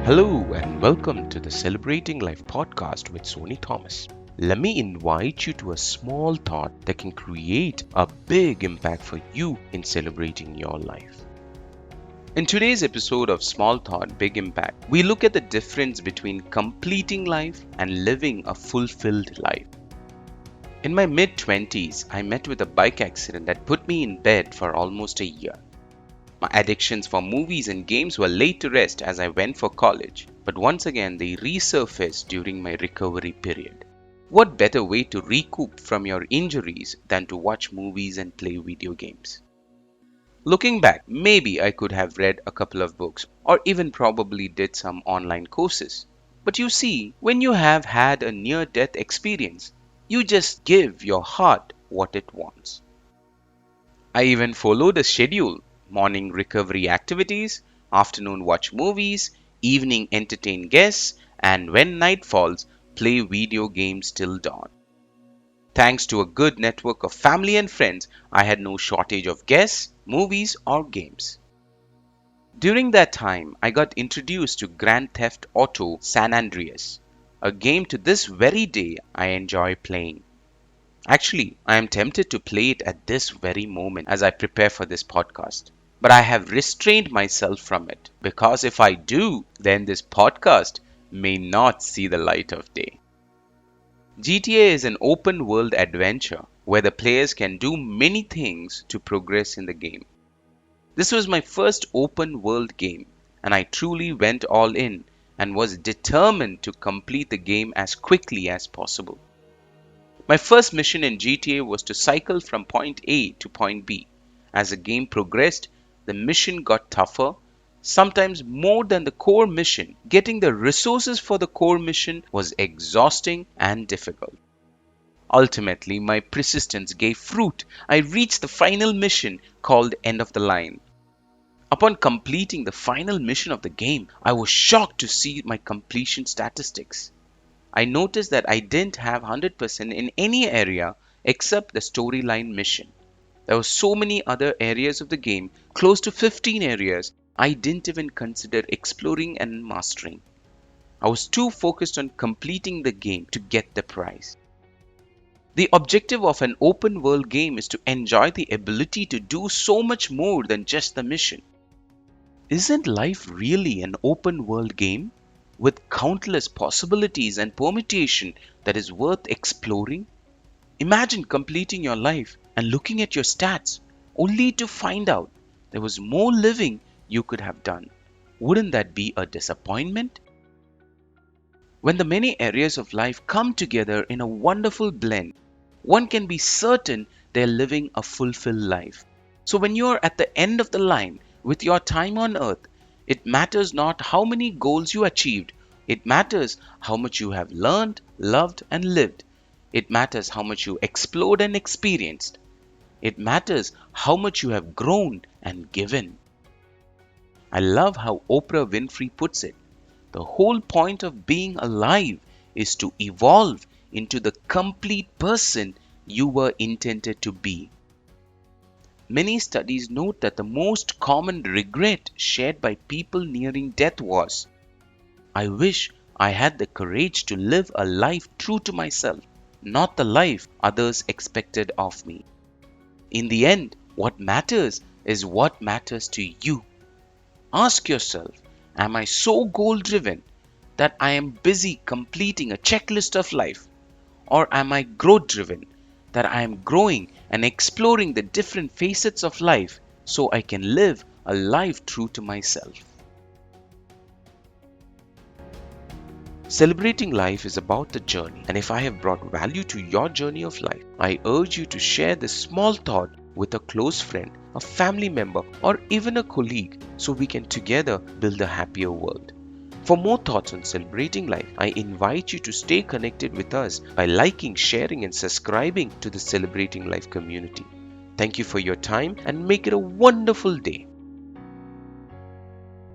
Hello and welcome to the Celebrating Life podcast with Sony Thomas. Let me invite you to a small thought that can create a big impact for you in celebrating your life. In today's episode of Small Thought, Big Impact, we look at the difference between completing life and living a fulfilled life. In my mid-20s, I met with a bike accident that put me in bed for almost a year. My addictions for movies and games were laid to rest as I went for college, but once again they resurfaced during my recovery period. What better way to recoup from your injuries than to watch movies and play video games? Looking back, maybe I could have read a couple of books or even probably did some online courses. But you see, when you have had a near-death experience, you just give your heart what it wants. I even followed a schedule. Morning recovery activities, afternoon watch movies, evening entertain guests, and when night falls, play video games till dawn. Thanks to a good network of family and friends, I had no shortage of guests, movies, or games. During that time, I got introduced to Grand Theft Auto San Andreas, a game to this very day I enjoy playing. Actually, I am tempted to play it at this very moment as I prepare for this podcast. But I have restrained myself from it because if I do, then this podcast may not see the light of day. GTA is an open world adventure where the players can do many things to progress in the game. This was my first open world game and I truly went all in and was determined to complete the game as quickly as possible. My first mission in GTA was to cycle from point A to point B. As the game progressed, the mission got tougher, sometimes more than the core mission. Getting the resources for the core mission was exhausting and difficult. Ultimately, my persistence gave fruit. I reached the final mission called End of the Line. Upon completing the final mission of the game, I was shocked to see my completion statistics. I noticed that I didn't have 100% in any area except the storyline mission. There were so many other areas of the game, close to 15 areas, I didn't even consider exploring and mastering. I was too focused on completing the game to get the prize. The objective of an open world game is to enjoy the ability to do so much more than just the mission. Isn't life really an open world game with countless possibilities and permutation that is worth exploring? Imagine completing your life and looking at your stats only to find out there was more living you could have done. Wouldn't that be a disappointment? When the many areas of life come together in a wonderful blend, one can be certain they're living a fulfilled life. So when you're at the end of the line with your time on earth, it matters not how many goals you achieved. It matters how much you have learned, loved, and lived. It matters how much you explored and experienced. It matters how much you have grown and given. I love how Oprah Winfrey puts it. The whole point of being alive is to evolve into the complete person you were intended to be. Many studies note that the most common regret shared by people nearing death was, "I wish I had the courage to live a life true to myself, not the life others expected of me." In the end, what matters is what matters to you. Ask yourself, am I so goal-driven that I am busy completing a checklist of life? Or am I growth-driven that I am growing and exploring the different facets of life so I can live a life true to myself? Celebrating life is about the journey, and if I have brought value to your journey of life, I urge you to share this small thought with a close friend, a family member, or even a colleague so we can together build a happier world. For more thoughts on celebrating life, I invite you to stay connected with us by liking, sharing, and subscribing to the Celebrating Life community. Thank you for your time and make it a wonderful day.